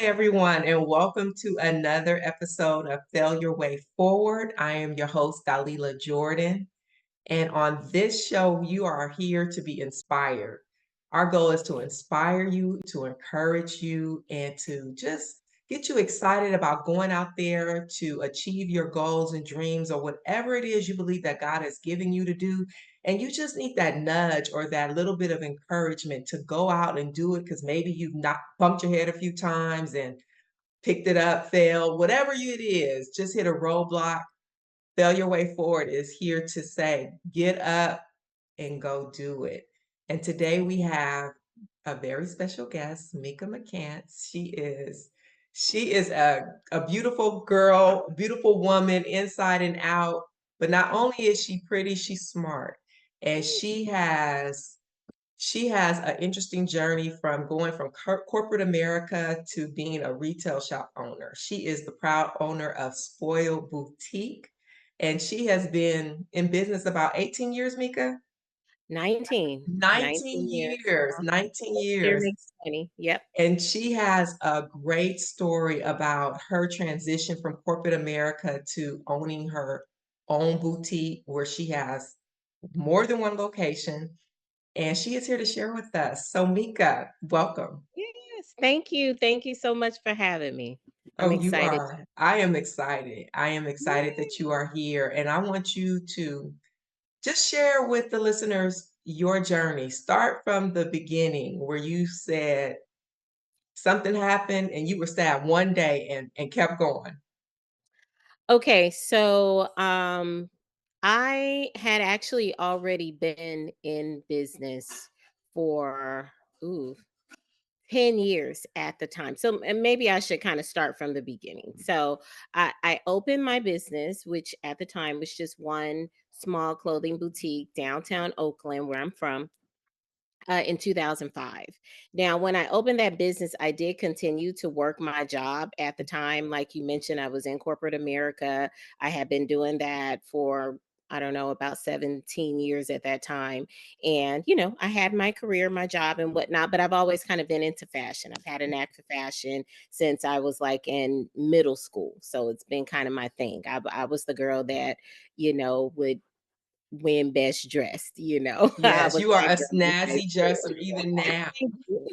everyone, and welcome to another episode of Fail Your Way Forward. I am your host, Dalila Jordan. And on this show, you are here to be inspired. Our goal is to inspire you, to encourage you, and to just get you excited about going out there to achieve your goals and dreams or whatever it is you believe that God is giving you to do. And you just need that nudge or that little bit of encouragement to go out and do it because maybe you've not bumped your head a few times and picked it up, failed, whatever it is, just hit a roadblock. Fail Your Way Forward is here to say, get up and go do it. And today we have a very special guest, Mika McCants. She is a beautiful girl, beautiful woman inside and out. But not only is she pretty, she's smart. And she has an interesting journey from going from corporate America to being a retail shop owner. She is the proud owner of Spoil Boutique, and she has been in business about 18 years, Mika? 19. 19 19 years. years, 19 Next year years. makes 20. Yep. And she has a great story about her transition from corporate America to owning her own boutique where she has more than one location, and she is here to share with us. So, Mika, welcome. Yes. Thank you. Thank you so much for having me. I'm Oh, you excited. are. I am excited. I am excited Yay. that you are here. And I want you to just share with the listeners your journey. Start from the beginning where you said something happened and you were sad one day and kept going. Okay, I had actually already been in business for ooh 10 years at the time. So and maybe I should kind of start from the beginning. So I opened my business, which at the time was just one small clothing boutique downtown Oakland, where I'm from. In 2005. Now, when I opened that business, I did continue to work my job at the time. Like you mentioned, I was in corporate America. I had been doing that for, I don't know, about 17 years at that time. And, I had my career, my job, and whatnot, but I've always kind of been into fashion. I've had a knack for fashion since I was like in middle school. So it's been kind of my thing. I was the girl that, would when best dressed, I Yes, was you are that a girl in high snazzy dresser school. even now. Thank you.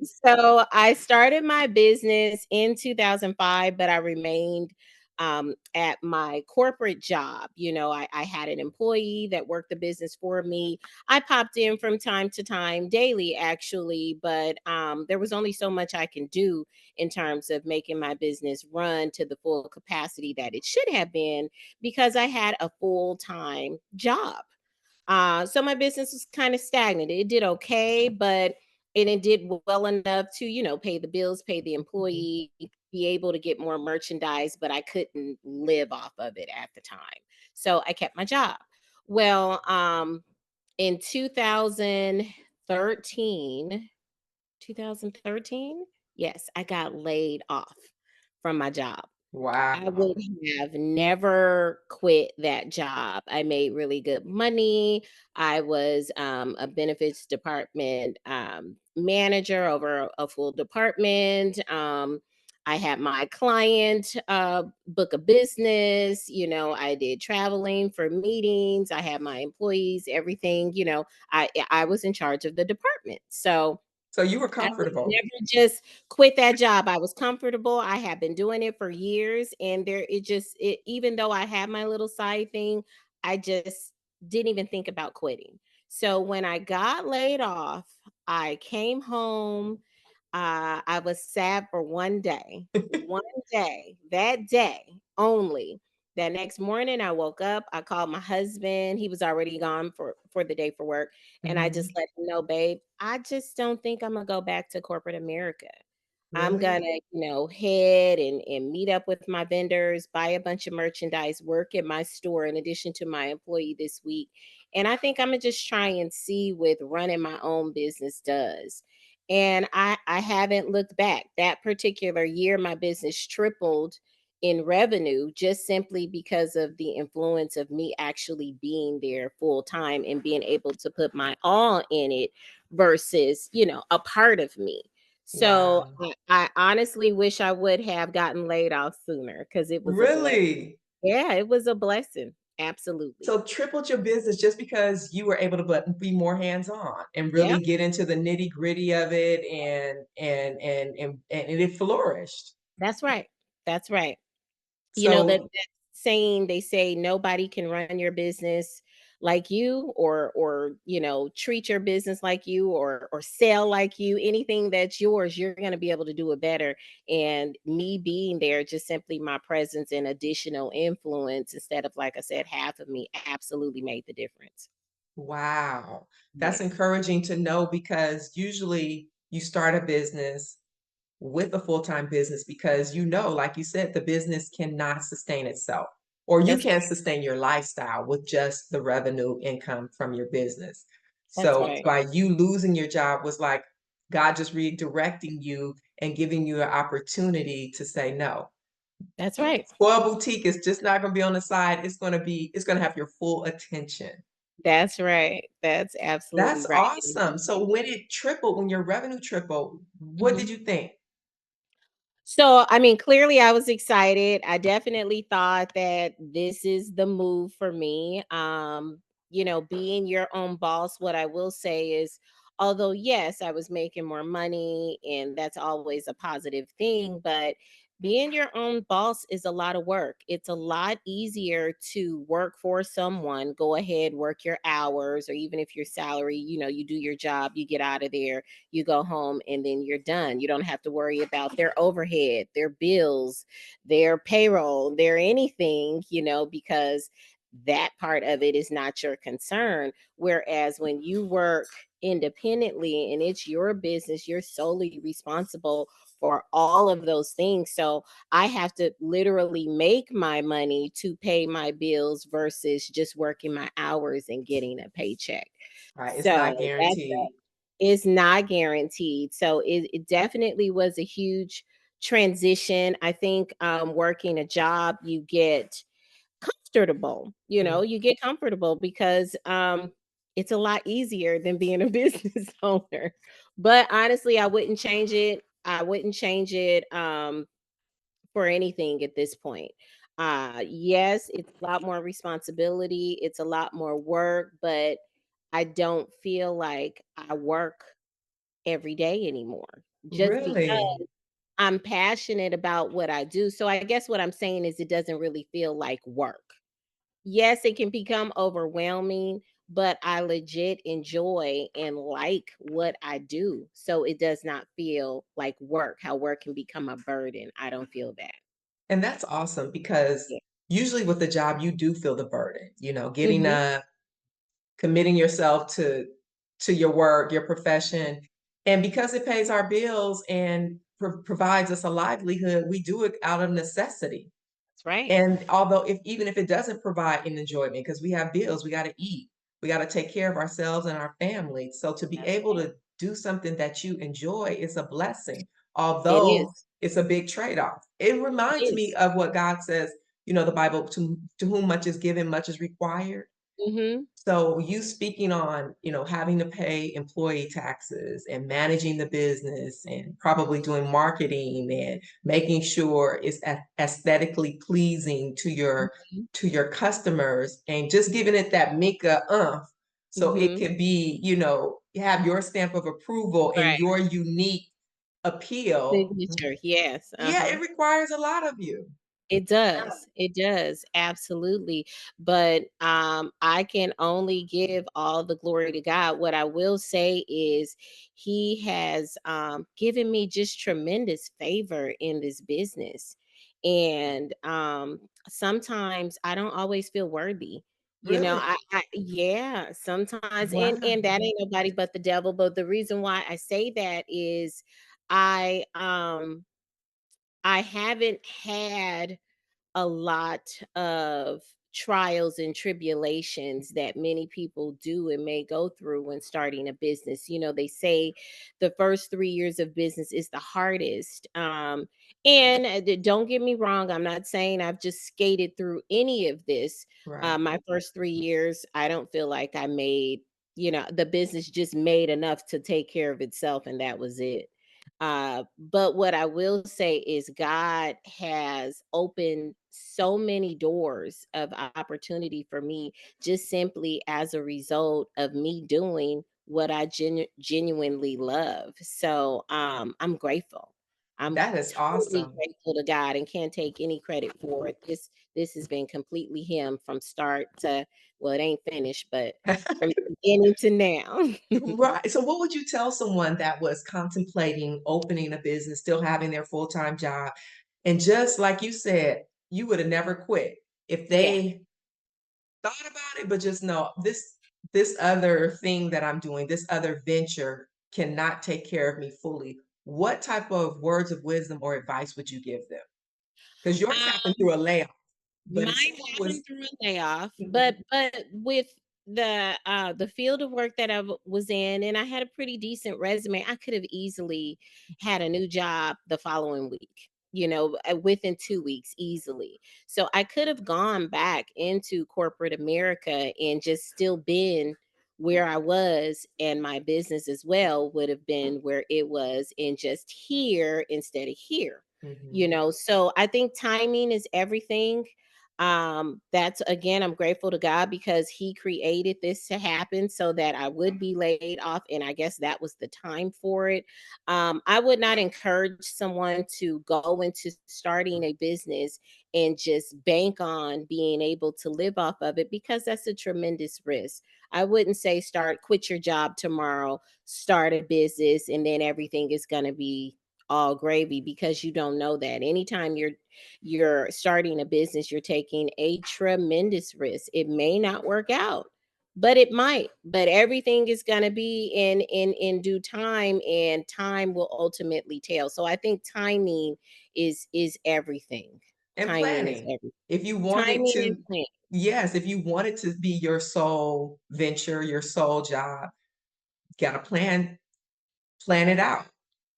So I started my business in 2005, but I remained at my corporate job. I had an employee that worked the business for me. I popped in from time to time, daily actually, but there was only so much I can do in terms of making my business run to the full capacity that it should have been because I had a full time job. So my business was kind of stagnant. It did okay, but and it did well enough to, pay the bills, pay the Mhm. employee, be able to get more merchandise, but I couldn't live off of it at the time. So I kept my job. Well, in 2013, 2013, yes, I got laid off from my job. I Wow. would have never quit that job. I made really good money. I was a benefits department manager over a full department. I had my client book a business. I did traveling for meetings. I had my employees, everything. I was in charge of the department. So So you were I would comfortable. never just quit that job. I was comfortable. I had been doing it for years, and even though I had my little side thing, I just didn't even think about quitting. So when I got laid off, I came home. I was sad for one day, that day only. That next morning, I woke up. I called my husband. He was already gone for the day for work, and I just Mhm. let him know, babe, I just don't think I'm gonna go back to corporate America. I'm Really? gonna, head and meet up with my vendors, buy a bunch of merchandise, work at my store in addition to my employee this week. And I think I'm gonna just try and see what running my own business does. And I haven't looked back. That particular year, my business tripled in revenue just simply because of the influence of me actually being there full time and being able to put my all in it versus, a part of me. So Wow. I honestly wish I would have gotten laid off sooner because it was a blessing. Really? Yeah, it was a blessing. Absolutely. So tripled your business just because you were able to be more hands-on and Yeah, really get into the nitty-gritty of it and it flourished. that's right. That's right. You know, So that saying, they say nobody can run your business like you, or, treat your business like you, or sell like you. Anything that's yours, you're gonna be able to do it better. And me being there, just simply my presence and additional influence instead of, like I said, half of me, absolutely made the difference. wow. That's Yes. encouraging to know because usually you start a business with a full-time business because you know, like you said, the business cannot sustain itself, or you That's can't sustain your lifestyle with just the revenue income from your business. that's So right. by you losing your job was like God just redirecting you and giving you an opportunity to say no. That's right. Spoil Boutique is just not going to be on the side. It's going to have your full attention. That's right. That's absolutely That's right. awesome. So when it tripled, when your revenue tripled, what did Mhm. you think? So, I mean, clearly I was excited. I definitely thought that this is the move for me. Being your own boss, what I will say is, although yes, I was making more money and that's always a positive thing, but being your own boss is a lot of work. It's a lot easier to work for someone, go ahead, work your hours, or even if your salary, you do your job, you get out of there, you go home, and then you're done. You don't have to worry about their overhead, their bills, their payroll, their anything, because that part of it is not your concern. Whereas when you work independently and it's your business, you're solely responsible for all of those things. So I have to literally make my money to pay my bills versus just working my hours and getting a paycheck. Right? It's So not that's guaranteed. is not guaranteed. So it definitely was a huge transition. I think working a job, you get comfortable, Mm. you get comfortable because it's a lot easier than being a business owner. But honestly, I wouldn't change it. I wouldn't change it for anything at this point. Yes, it's a lot more responsibility, it's a lot more work, but I don't feel like I work every day anymore, just Really? because I'm passionate about what I do. So I guess what I'm saying is it doesn't really feel like work. Yes, it can become overwhelming, but I legit enjoy and like what I do. So it does not feel like work, how work can become a burden. I don't feel that. And that's awesome because Yeah. usually with the job, you do feel the burden, getting Mhm. up, committing yourself to your work, your profession. And because it pays our bills and provides us a livelihood, we do it out of necessity. That's right. And although if even if it doesn't provide an enjoyment, because we have bills, we gotta eat, we gotta take care of ourselves and our families. So to be That's able right. to do something that you enjoy is a blessing, It although is. it's a big trade-off. It It reminds me is. of what God says, the Bible, to whom much is given, much is required. Mhm. So you speaking on, having to pay employee taxes and managing the business and probably doing marketing and making sure it's aesthetically pleasing Mhm. to your customers and just giving it that Mika so it Mhm. could be, have your stamp of approval and Right. your unique appeal. Signature. Yes. Yeah, Uh-huh. it requires a lot of you. It does. It does. Absolutely. But I can only give all the glory to God. What I will say is he has given me just tremendous favor in this business. And sometimes I don't always feel worthy. Really? Yeah, sometimes, and Wow. that ain't nobody but the devil. But the reason why I say that is I I haven't had a lot of trials and tribulations that many people do and may go through when starting a business. They say the first 3 years of business is the hardest. And don't get me wrong, I'm not saying I've just skated through any of this. Right. My first 3 years, I don't feel like I made, the business just made enough to take care of itself, and that was it. But what I will say is God has opened so many doors of opportunity for me just simply as a result of me doing what I genuinely love. So I'm grateful. I'm That is totally awesome. grateful to God and can't take any credit for it. This has been completely Him from start to, well, it ain't finished, but from beginning to now. Right. So what would you tell someone that was contemplating opening a business, still having their full-time job, and just like you said, you would have never quit if Yeah. they thought about it, but just know this other thing that I'm doing, this other venture cannot take care of me fully. What type of words of wisdom or advice would you give them? Because yours happened through a layoff, but if Mine someone was happened through a layoff, Mhm, but with the field of work that was in, and I had a pretty decent resume, I could have easily had a new job the following week, within 2 weeks easily. So I could have gone back into corporate America and just still been where I was, and my business as well would have been where it was, and just here instead of here. mhm. So I think timing is everything. That's, again, I'm grateful to God because He created this to happen so that I would be laid off, and I guess that was the time for it. I would not encourage someone to go into starting a business and just bank on being able to live off of it, because that's a tremendous risk. I wouldn't say quit your job tomorrow, start a business, and then everything is going to be all gravy, because you don't know that. Anytime you're starting a business, you're taking a tremendous risk. It may not work out, but it might. But everything is going to be in due time, and time will ultimately tell. So I think timing is everything. And Timing is planning. everything. If you wanted Timing and to planning. yes, if you wanted to be your sole venture, your sole job, gotta plan it out.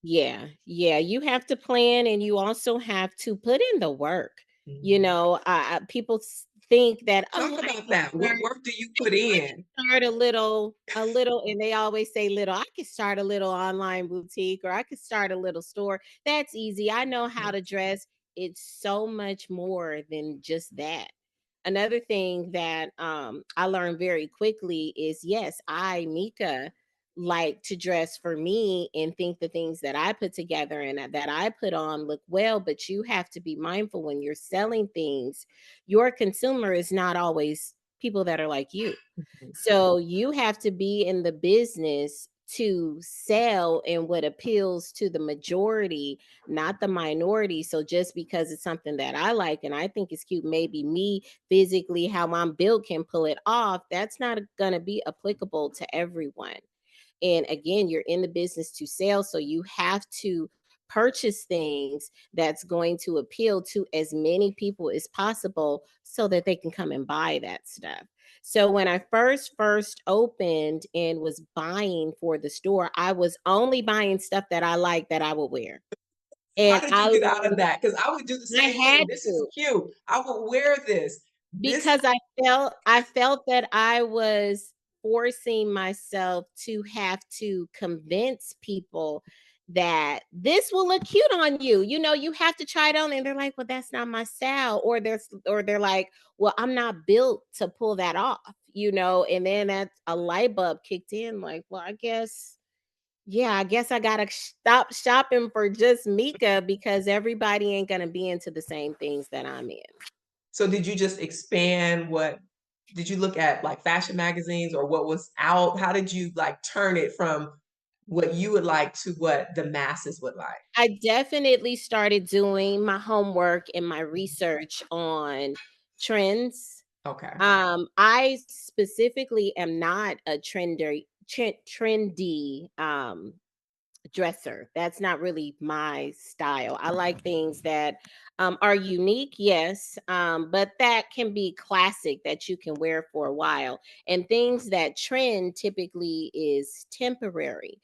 Yeah, yeah, you have to plan, and you also have to put in the work. Mhm. People think that, oh, Talk about that. What work do you put I can in? start a little, and they always say little. I could start a little online boutique, or I could start a little store. That's easy. I know how Mhm. to dress. It's so much more than just that. Another thing that I learned very quickly is, yes, Mika, like to dress for me and think the things that I put together and that I put on look well, but you have to be mindful when you're selling things. Your consumer is not always people that are like you. Mhm. So you have to be in the business to sell in what appeals to the majority, not the minority. So just because it's something that I like and I think is cute, maybe me physically, how I'm built can pull it off, that's not going to be applicable to everyone. And again, you're in the business to sell, so you have to purchase things that's going to appeal to as many people as possible so that they can come and buy that stuff. So when I first opened and was buying for the store, I was only buying stuff that I like that I would wear. How And did you I get out of learned that? Because I would do the I same thing. had This is to. cute. I would wear this. This Because I felt that I was forcing myself to have to convince people that this will look cute on you. You have to try it on, and they're like, "Well, that's not my style," or they're like, "Well, I'm not built to pull that off." And then that a light bulb kicked in, like, "Well, I guess, yeah, I guess I gotta stop shopping for just Mika, because everybody ain't gonna be into the same things that I'm in." so did you just expand what did you look at, like, fashion magazines or what was out? How did you, like, turn it from what you would like to what the masses would like? I definitely started doing my homework and my research on trends. Okay. I specifically am not a trendy dresser. That's not really my style. I like things that are unique, yes, but that can be classic that you can wear for a while. And things that trend typically is temporary.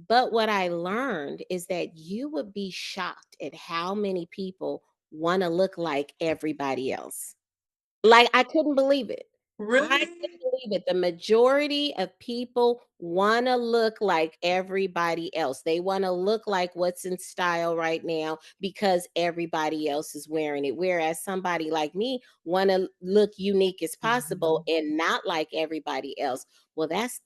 But what I learned is that you would be shocked at how many people want to look like everybody else. Like, I couldn't believe it. I Really? couldn't believe it. The majority of people wanna look like everybody else. They wanna look like what's in style right now because everybody else is wearing it. Whereas somebody like me wanna look unique as possible Mhm. and not like everybody else. Well, that's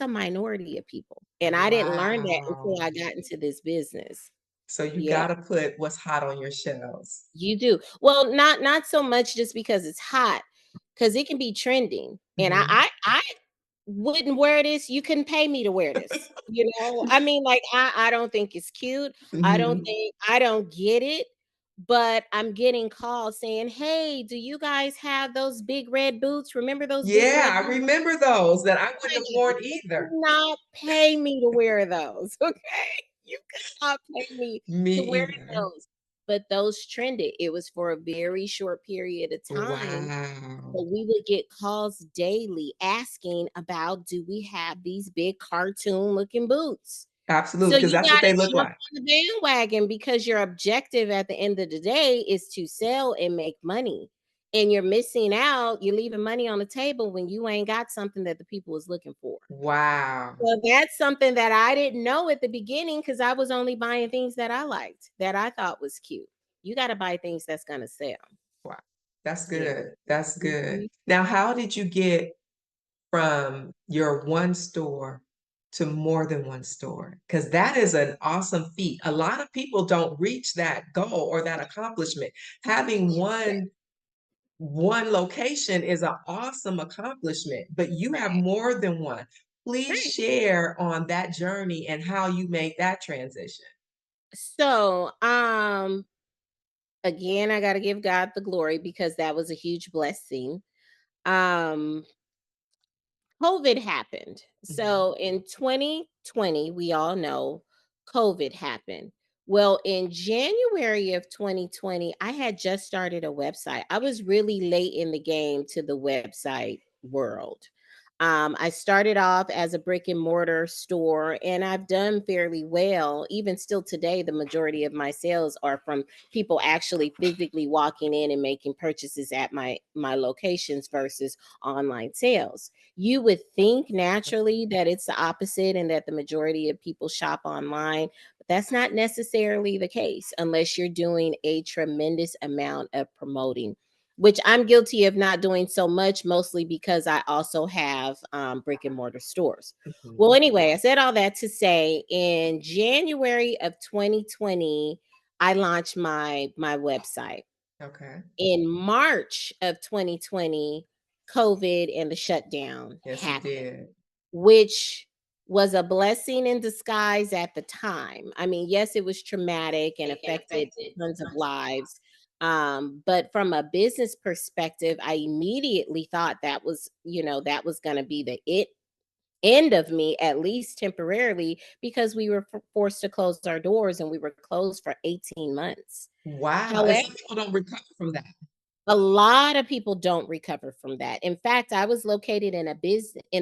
a minority of people. And I didn't learn that until Wow. I got into this business. So you Yeah. gotta put what's hot on your shelves. You do. Well, not so much just because it's hot, because it can be trending. And I Mhm. I I wouldn't wear this. You couldn't pay me to wear this. You know? I mean, like, I don't think it's cute. Mhm. I don't get it, but I'm getting calls saying, "Hey, do you guys have those big red boots? Remember those big Yeah, red I boots?" remember those that I wouldn't have You worn could either. not pay me to wear those, okay? You could not pay me Me to wear either. those, but those trended. It was for a very short period of time, Wow. but we would get calls daily asking about, "Do we have these big cartoon looking boots?" Absolutely, So because you that's what they gotta look jump like. on the bandwagon because your objective at the end of the day is to sell and make money. And you're missing out, you're leaving money on the table when you ain't got something that the people is looking for. Wow. So that's something that I didn't know at the beginning because I was only buying things that I liked, that I thought was cute. You gotta buy things that's gonna sell. Wow. That's Yeah. good. That's good. Mhm. Now, how did you get from your one store to more than one store? Because that is an awesome feat. A lot of people don't reach that goal or that accomplishment. Having one location is an awesome accomplishment, but you have Right, more than one. Please right. share on that journey and how you made that transition. So, again, I gotta give God the glory because that was a huge blessing. Um, COVID happened. Mhm. So in 2020, we all know COVID happened. Well, in January of 2020, I had just started a website. I was really late in the game to the website world. I started off as a brick and mortar store, and I've done fairly well. Even still today, the majority of my sales are from people actually physically walking in and making purchases at my locations versus online sales. You would think naturally that it's the opposite and that the majority of people shop online, but that's not necessarily the case unless you're doing a tremendous amount of promoting, which I'm guilty of not doing so much, mostly because I also have brick and mortar stores. Well, Mhm. anyway, I said all that to say in January of 2020, I launched my website. Okay. In March of 2020, COVID and the shutdown Yes, it happened, did. which was a blessing in disguise at the time. I mean, yes, it was traumatic and affected tons of lives. But from a business perspective, I immediately thought that was, that was going to be the end of me, at least temporarily, because we were forced to close our doors and we were closed for 18 months. Wow, and However, some people don't recover from that. a lot of people don't recover from that. In fact, I was located in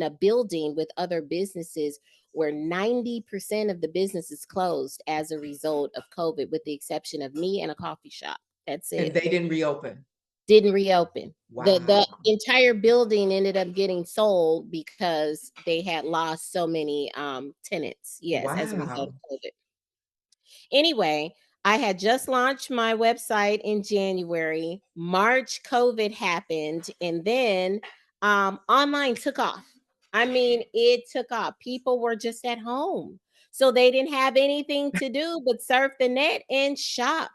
a building with other businesses where 90% of the businesses closed as a result of COVID, with the exception of me and a coffee shop. That's And it. they didn't reopen. Didn't reopen. The Wow. entire building ended up getting sold because they had lost so many tenants. Yes, as a result Wow. of COVID. Anyway, I had just launched my website in January. March, COVID happened, and then online took off. I mean, it took off. People were just at home. So they didn't have anything to do but surf the net and shop.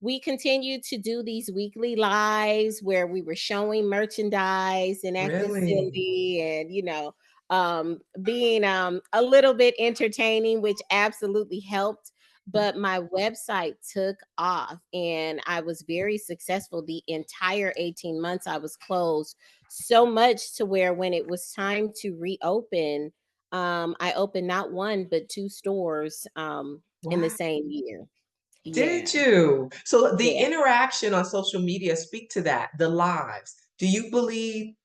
We continued to do these weekly lives where we were showing merchandise and acting Really? silly and, being a little bit entertaining, which absolutely helped. But my website took off and I was very successful the entire 18 months I was closed, so much to where when it was time to reopen, I opened not one but two stores in the Wow. same year. Did Yeah. you? So the Yeah. interaction on social media, speak to that, the lives. Do you believe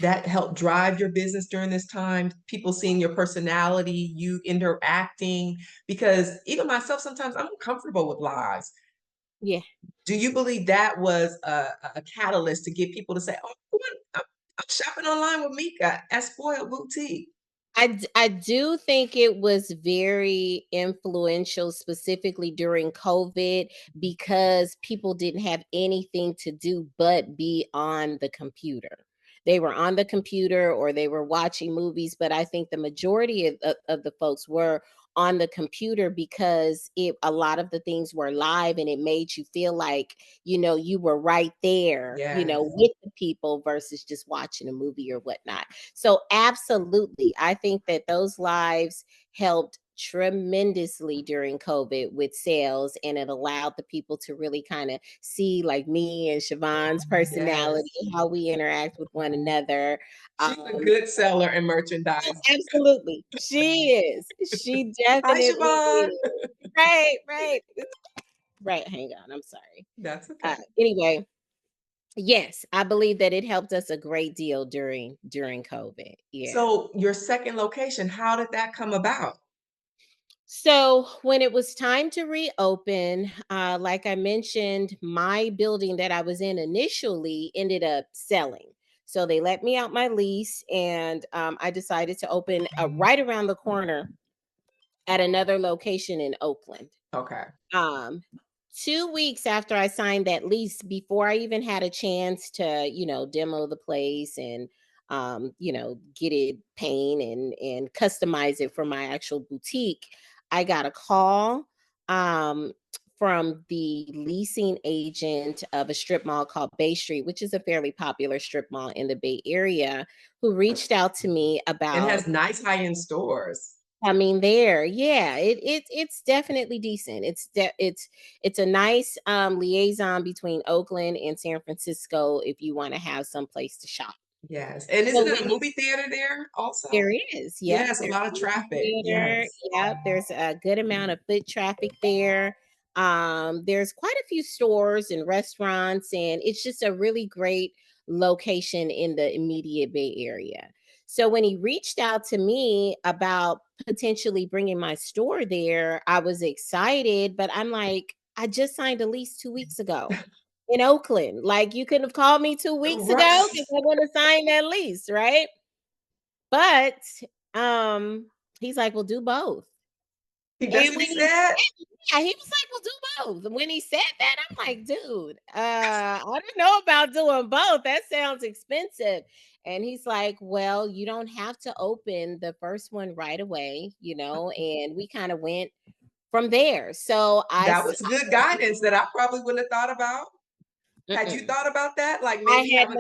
that helped drive your business during this time? People seeing your personality, you interacting? Because even myself, sometimes I'm uncomfortable with lives. Yeah. Do you believe that was a catalyst to get people to say, "Oh, I'm shopping online with Mika at Spoiled Boutique. I do think it was very influential, specifically during COVID, because people didn't have anything to do but be on the computer. They were on the computer or they were watching movies, but I think the majority of the folks were on the computer because a lot of the things were live and it made you feel like, you were right there, Yes. with the people versus just watching a movie or whatnot. So absolutely, I think that those lives helped tremendously during COVID with sales, and it allowed the people to really kind of see like me and Siobhan's personality, Yes. how we interact with one another. She's a good seller and Oh, merchandiser. absolutely, she is. She Hi, definitely Siobhan. is. Right, right, right. Hang on, I'm sorry. That's okay. Anyway, yes, I believe that it helped us a great deal during COVID. Yeah. So your second location, how did that come about? So when it was time to reopen, like I mentioned, my building that I was in initially ended up selling. So they let me out my lease, and I decided to open right around the corner at another location in Oakland. Okay. Um, 2 weeks after I signed that lease, before I even had a chance to, demo the place and get it paint and customize it for my actual boutique, I got a call um from the leasing agent of a strip mall called Bay Street, which is a fairly popular strip mall in the Bay Area, who reached out to me And about has nice high-end stores. coming there. Yeah, it's definitely decent. It's a nice liaison between Oakland and San Francisco if you want to have some place to shop. Yes. And So isn't it when a movie theater there also? there is, yep, Yes, a there's lot of a movie traffic. theater, Yes. yep, there's a good amount of foot traffic there. There's quite a few stores and restaurants, and it's just a really great location in the immediate Bay Area. So when he reached out to me about potentially bringing my store there, I was excited, but I'm like, I just signed a lease 2 weeks ago in Oakland. Like, you couldn't have called me 2 weeks ago Right. because I would have signed that lease, right? But, um, he's like, "We'll do both." That's And what when he he said? said yeah, he was like, "We'll do both." And when he said that, I'm like, "Dude, I don't know about doing both. That sounds expensive." And he's like, "Well, you don't have to open the first one right away, and we kind of went from there. So That was good guidance that I probably wouldn't have thought about. Had you mm-mm. thought about that? Like maybe have a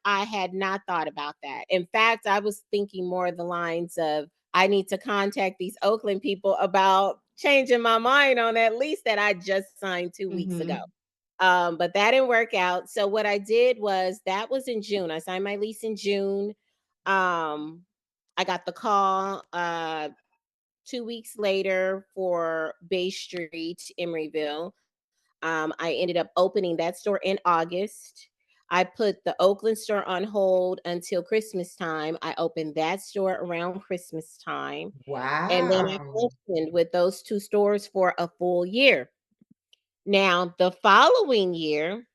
I had not thought about that. In fact, I was thinking more of the lines of I need to contact these Oakland people about changing my mind on that lease that I just signed 2 weeks ago. Mhm. But that didn't work out. So what I did was that was in June. I signed my lease in June. Um, I got the call 2 weeks later for Bay Street, Emeryville. I ended up opening that store in August. I put the Oakland store on hold until Christmas time. I opened that store around Christmas time. And then I Wow. functioned with those two stores for a full year. Now, the following year,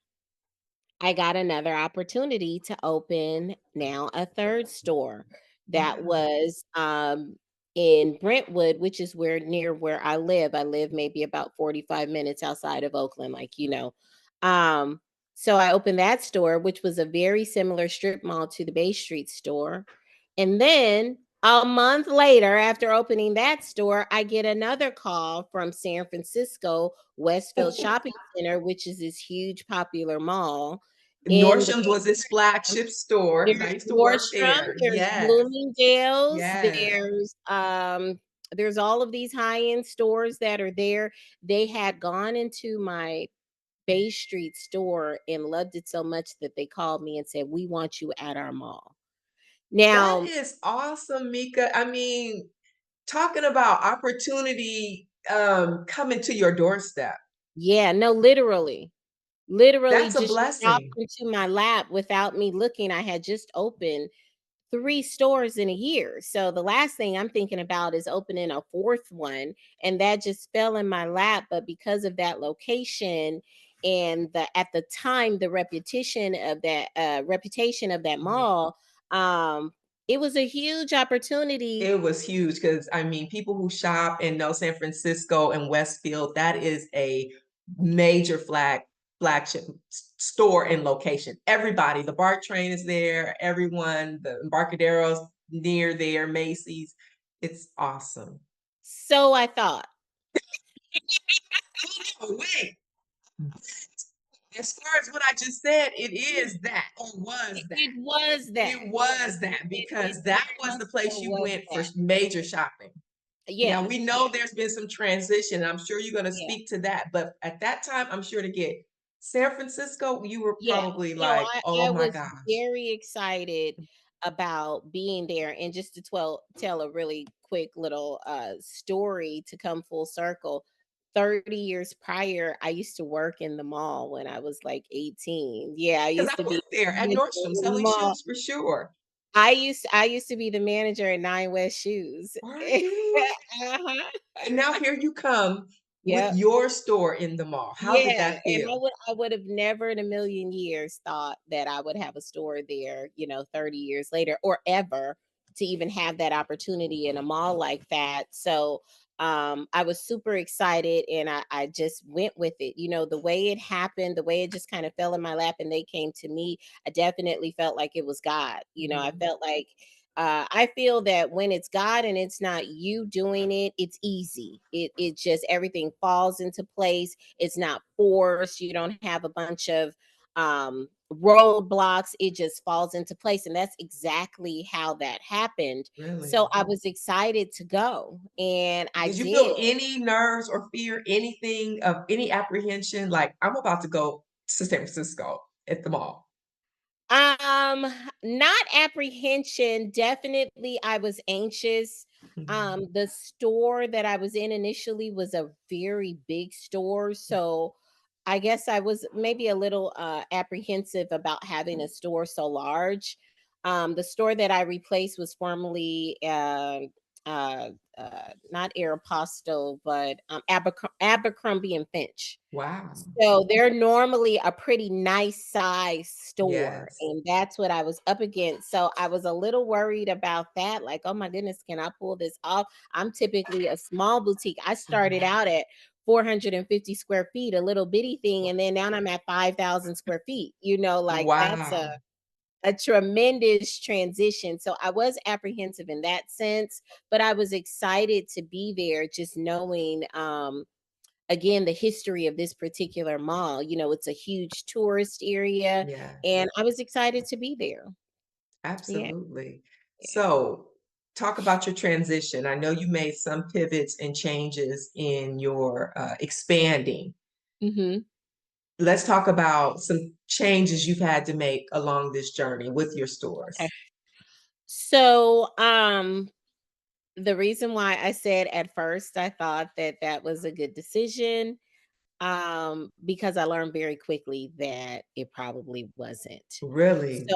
I got another opportunity to open now a third store that Wow. was in Brentwood, which is near where I live. I live maybe about 45 minutes outside of Oakland, Um, so I opened that store, which was a very similar strip mall to the Bay Street store. And then a month later, after opening that store, I get another call from San Francisco Westfield Shopping Center, which is this huge popular mall in the Nordstrom's was his flagship store because I there's used to work Nordstrom, there. there's Yes. Bloomingdale's, Yes. there's all of these high-end stores that are there. They had gone into my Bay Street store and loved it so much that they called me and said, "We want you at our mall." That Now, is awesome, Mika. I mean, talking about opportunity coming to your doorstep. yeah, no, literally That's a just dropped blessing. into my lap without me looking. I had just opened 3 stores in a year. So the last thing I'm thinking about is opening a 4th one, and that just fell in my lap, but because of that location, and the at the time, the reputation of that Mhm. mall, it was a huge opportunity. It was huge because I mean, people who shop and know San Francisco and Westfield, that is a major flagship store and location. Everybody, the BART train is there, everyone, the Embarcadero's near there, Macy's. It's awesome. So I thought. Oh, wait. As far as what I just said, it is that or was that. It was that. It was that It because that very was much the so place you was went for that. major shopping. Now Yeah, we know there's been some transition. I'm sure you're going to yeah, speak to that, but at that time, I'm sure to get San Francisco, you were yeah. probably No, like, "Oh I my was gosh." very excited about being there, and just to tell a really quick little, story to come full circle. 30 years prior, I used to work in the mall when I was, like, 18. Yeah, I Because used I to be worked there at in Nordstrom the selling mall. shoes for sure. I used to be the manager at Nine West Shoes. Are you? Uh-huh. And now here you come with Yep. your store in the mall. How did Yeah, that and feel? I would have never in a million years thought that I would have a store there, 30 years later, or ever to even have that opportunity in a mall like that. So I was super excited, and I just went with it. The way it happened, the way it just kind of fell in my lap and they came to me, I definitely felt like it was God. I Mhm. felt like I feel that when it's God and it's not you doing it, it's easy. It just everything falls into place. It's not forced. You don't have a bunch of roadblocks. It just falls into place, and that's exactly how that happened. So Really? I was excited to go, and I Did you did. feel any nerves or fear, anything of any apprehension? Like, I'm about to go to San Francisco at the mall. Um, Not apprehension, definitely I was anxious. Mhm. The store that I was in initially was a very big store, so I guess I was maybe a little apprehensive about having a store so large. The store that I replaced was formerly uh, not Aeropostale, but Abercrombie and Finch. Wow. So they're normally a pretty nice size store, Yes. and that's what I was up against. So I was a little worried about that. Like, oh my goodness, can I pull this off? I'm typically a small boutique. I started Mhm. out at 450 square feet, a little bitty thing, and then now I'm at 5,000 square feet. Like that's a Wow. a tremendous transition. So I was apprehensive in that sense, but I was excited to be there, just knowing again the history of this particular mall. It's a huge tourist area, Yes, and I was excited to be there. Yeah, absolutely. yeah. So, talk about your transition. I know you made some pivots and changes in your expanding. Hmm. Let's talk about some changes you've had to make along this journey with your Okay. stores. So, the reason why I said at first I thought that that was a good decision, because I learned very quickly that it probably wasn't. So Really?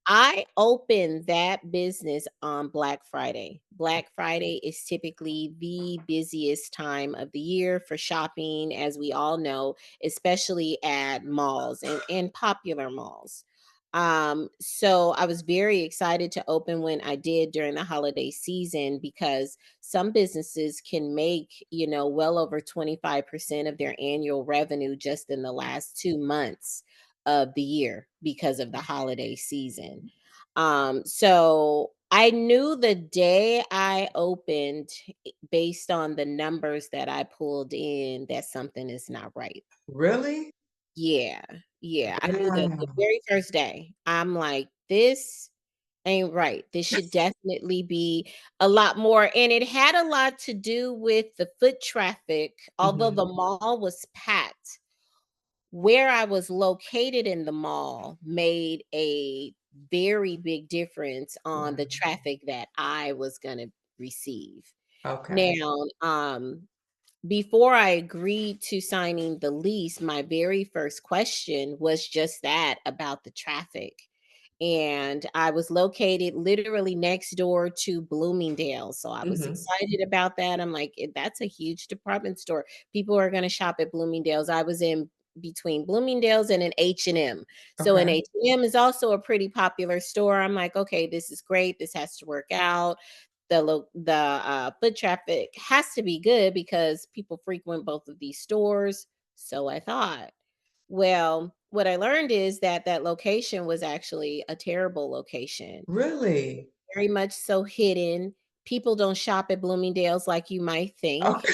I opened that business on Black Friday. Black Friday is typically the busiest time of the year for shopping, as we all know, especially at malls and popular malls. So I was very excited to open when I did during the holiday season, because some businesses can make, well over 25% of their annual revenue just in the last 2 months of the year because of the holiday season. So I knew the day I opened, based on the numbers that I pulled in, that something is not right. Really? Yeah, yeah. I knew the Wow. very first day. I'm like, this ain't right. This should definitely be a lot more. And it had a lot to do with the foot traffic. Although Mhm. the mall was packed, where I was located in the mall made a very big difference on the Wow. traffic that I was going to receive. Okay. Now, before I agreed to signing the lease, my very first question was just that, about the traffic. And I was located literally next door to Bloomingdale. So I was Mhm. excited about that. I'm like, That's a huge department store. People are going to shop at Bloomingdale's." I was in between Bloomingdale's and an H&M. So an Okay. H&M is also a pretty popular store. I'm like, okay, this is great. This has to work out. The foot traffic has to be good because people frequent both of these stores. So I thought. Well, what I learned is that that location was actually a terrible location, Really? very much so hidden. People don't shop at Bloomingdale's like you might think. Okay.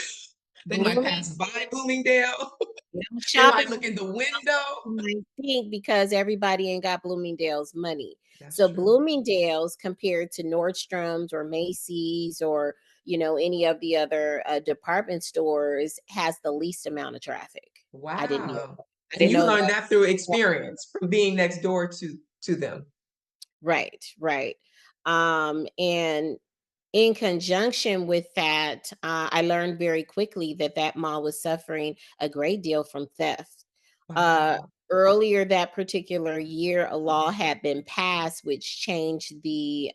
They might Blooming pass by Bloomingdale. they don't They shop at might look in the Bloomingdale's window. like you might think because everybody ain't got Bloomingdale's money. That's So true. Bloomingdale's compared to Nordstrom's or Macy's or, any of the other, department stores has the least amount of traffic. I didn't know Wow. that. I And didn't you know learned that. that through experience from being next door to them. Right, right. And in conjunction with that, I learned very quickly that that mall was suffering a great deal from theft. Uh, Wow. Earlier that particular year, a law had been passed which changed the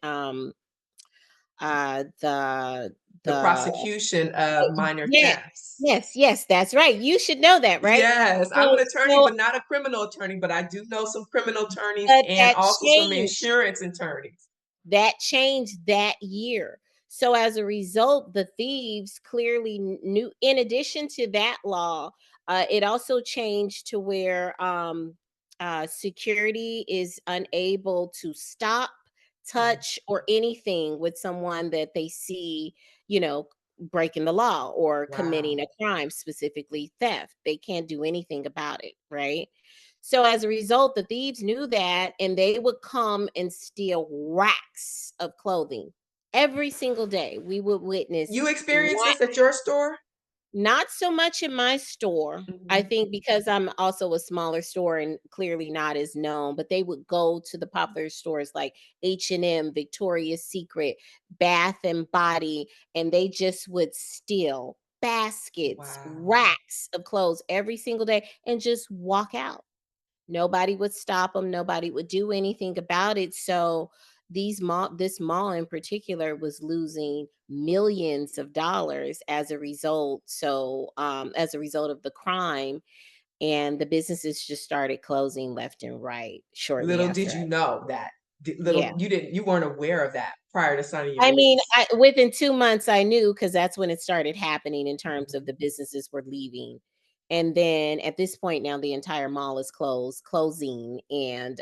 The the prosecution of minor yeah, thefts. yes, yes, that's right. You should know that, right? Yes, I'm So, an attorney, so but not a criminal attorney, but I do know some criminal attorneys but and that also some changed. insurance attorneys. That changed that year. So as a result, the thieves clearly knew. In addition to that law, it also changed to where security is unable to stop, Mm. touch, or anything with someone that they see, you know, breaking the law or committing Wow. a crime, specifically theft. They can't do anything about it, right? So as a result, the thieves knew that and they would come and steal racks of clothing. Every single day, we would witness You experienced ra- this at your store? not so much in my store. I Mhm. think because I'm also a smaller store and clearly not as known, but they would go to the popular stores like H&M, Victoria's Secret, Bath and Body, and they just would steal baskets, Wow. racks of clothes every single day and just walk out. Nobody would stop them. Nobody would do anything about it. So this mall in particular was losing millions of dollars as a result. So as a result of the crime, and the businesses just started closing left and right shortly Little did after. you know that. Yeah. Little you weren't aware of that prior to signing your I mean, lease. within 2 months, I knew because that's when it started happening in terms of Mhm. the businesses were leaving. And then at this point now, the entire mall is closing, and,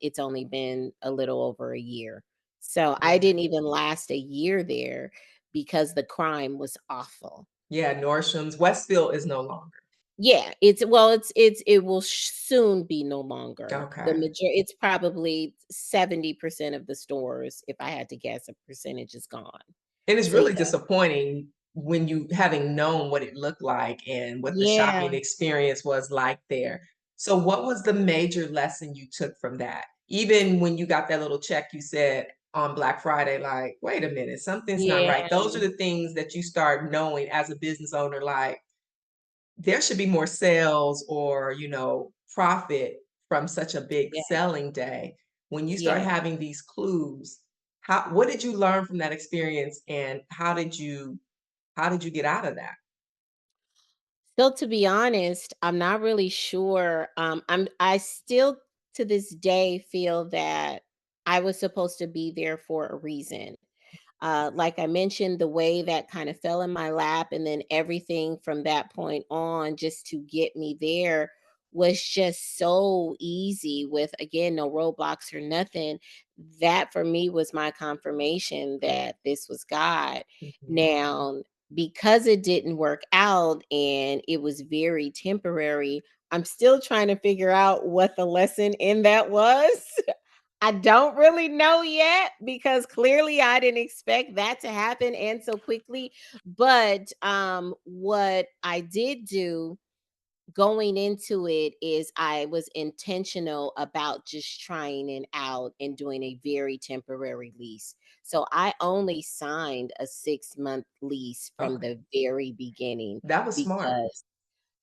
it's only been a little over a year. So I Yeah. didn't even last a year there because the crime was awful. Yeah, Nordstrom's. Westfield is no longer. Yeah, it will soon be no longer. Okay. It's probably 70% of the stores, if I had to guess, a percentage is gone. And it's So really yeah. disappointing when you having known what it looked like and what the Yeah, shopping experience was like there. So what was the major lesson you took from that? Even when you got that little check you said on Black Friday, like, wait a minute, something's not yeah, right. Those are the things that you start knowing as a business owner, like there should be more sales or, profit from such a big yeah, selling day. When you start yeah. having these clues, what did you learn from that experience and how did you get out of that? So to be honest, I'm not really sure. I still to this day feel that I was supposed to be there for a reason. Like I mentioned, the way that kind of fell in my lap, and then everything from that point on, just to get me there, was just so easy with, again, no roadblocks or nothing. That for me was my confirmation that this was God. Mhm. Now, because it didn't work out and it was very temporary, I'm still trying to figure out what the lesson in that was. I don't really know yet because clearly I didn't expect that to happen and so quickly. But what I did do going into it is I was intentional about just trying it out and doing a very temporary lease. So I only signed a 6-month lease from Okay. the very beginning That was smart. because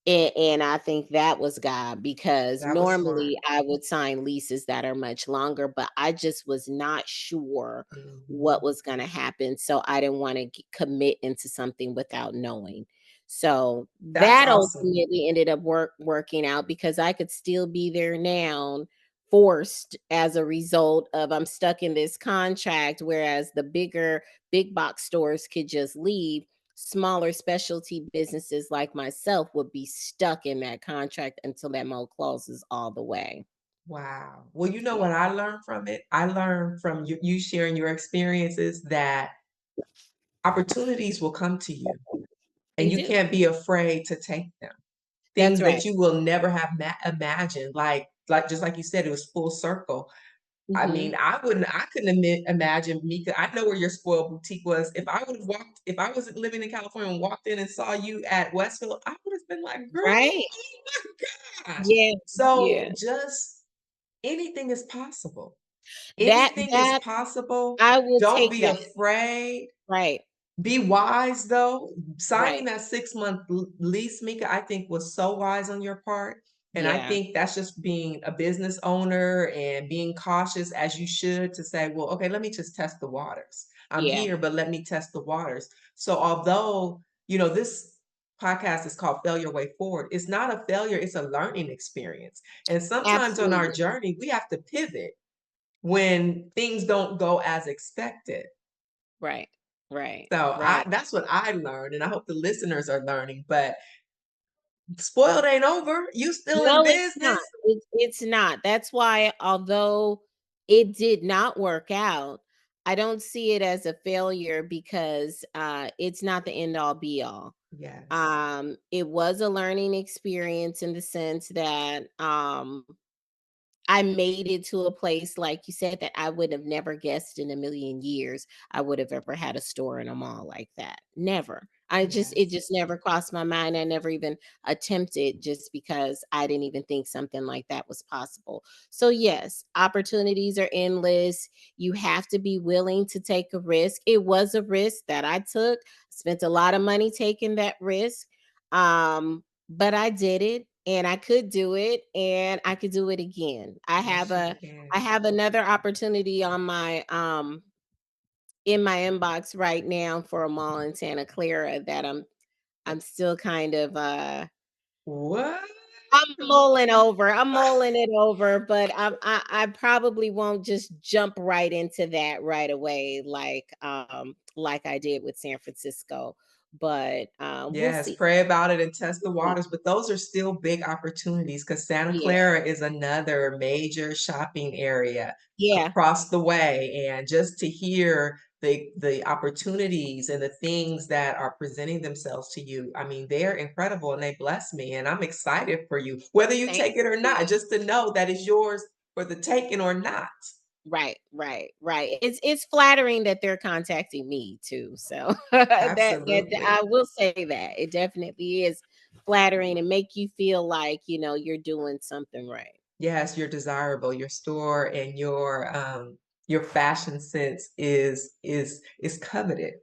and I think that was God because That was smart. normally I would sign leases that are much longer, but I just was not sure Mhm. what was gonna happen, so I didn't wanna commit into something without knowing. So That's that awesome. ultimately ended up working out because I could still be there now, forced as a result of I'm stuck in this contract, whereas the big box stores could just leave. Smaller specialty businesses like myself would be stuck in that contract until that mode clauses all the way. Wow. Well, you know Yeah, what I learned from it? I learned from you sharing your experiences that opportunities will come to you they and you do. can't be afraid to take them. That's Things right. that you will never have imagined, like just like you said, it was full circle. I Mhm. mean, I couldn't imagine me. I know where your spoiled boutique was. If I was living in California and walked in and saw you at Westfield, I would have been like, girl, Right. oh my gosh. Yeah, So yeah. just anything is possible. That Anything is that possible. I will Don't take be that. afraid. Right, Be wise though. Signing right. that 6-month lease, Mika, I think was so wise on your part. And I Yeah, think that's just being a business owner and being cautious as you should to say, well, okay, let me just test the waters. I'm yeah, here, but let me test the waters. So although, this podcast is called Fail Your Way Forward, it's not a failure, it's a learning experience. And sometimes on our absolutely. journey, we have to pivot when things don't go as expected. Right, right, So I right. that's what I learned, and I hope the listeners are learning. But spoiled ain't over. You still in No, it's not. business. It's not. That's why although it did not work out, I don't see it as a failure because, it's not the end all be all. Yes. It was a learning experience in the sense that, I made it to a place, like you said, that I would have never guessed in a million years I would have ever had a store in a mall like that. Never. It Yes. just never crossed my mind. I never even attempted just because I didn't even think something like that was possible. So yes, opportunities are endless. You have to be willing to take a risk. It was a risk that I took. Spent a lot of money taking that risk. But I did it and I could do it and I could do it again. Yes, you can. I have another opportunity on my in my inbox right now for a mall in Santa Clara that I'm still kind of What? I'm mulling over. I'm mulling it over, but I probably won't just jump right into that right away like I did with San Francisco. But we'll Yes, see. pray about it and test the We'll see. waters, but those are still big opportunities because Santa Yeah. Clara is another major shopping area Yeah. across the way. And just to hear the opportunities and the things that are presenting themselves to you, I mean, they're incredible and they bless me. And I'm excited for you, whether you Thank take it or not, you. just to know that it's yours for the taking or not. Right, right, right. It's flattering that they're contacting me too. So that Absolutely. I will say that it definitely is flattering and make you feel like you're doing something right. Yes, you're desirable. Your store and your fashion sense is coveted.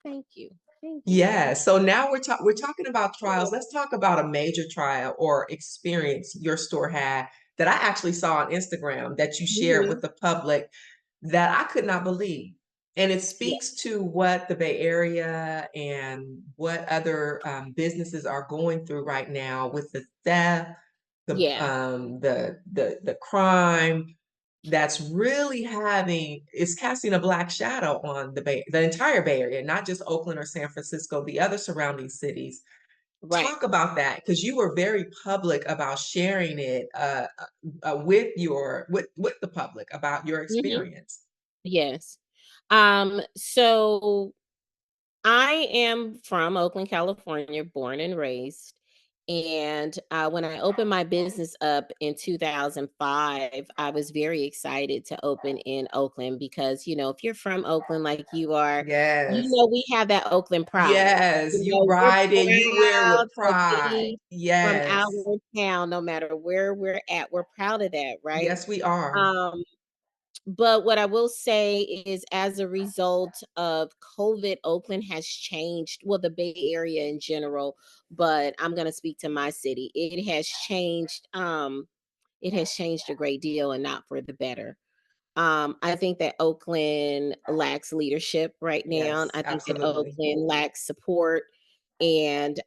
Thank you, thank you. Yeah. So now we're talking about trials. Let's talk about a major trial or experience your store had that I actually saw on Instagram that you shared Mhm. with the public that I could not believe. And it Yeah, speaks to what the Bay Area and what other businesses are going through right now with the theft, yeah, the crime that's really having is casting a black shadow on the entire Bay Area, not just Oakland or San Francisco, the other surrounding cities. right. Talk about that because you were very public about sharing it with with the public about your Mhm. experience. Yes. So I am from Oakland, California, born and raised. And when I opened my business up in 2005, I was very excited to open in Oakland because, if you're from Oakland like you are, Yes. we have that Oakland pride. Yes, you We're ride it, you wear with proud to pride. be from our Yes. town, no matter where we're at. We're proud of that, right? Yes, we are. Um, but what I will say is, as a result of COVID, Oakland has changed. Well, the Bay Area in general, but I'm going to speak to my city. It has changed. It has changed a great deal, and not for the better. I think that Oakland lacks leadership right now. Yes, I think that absolutely. Oakland lacks support. and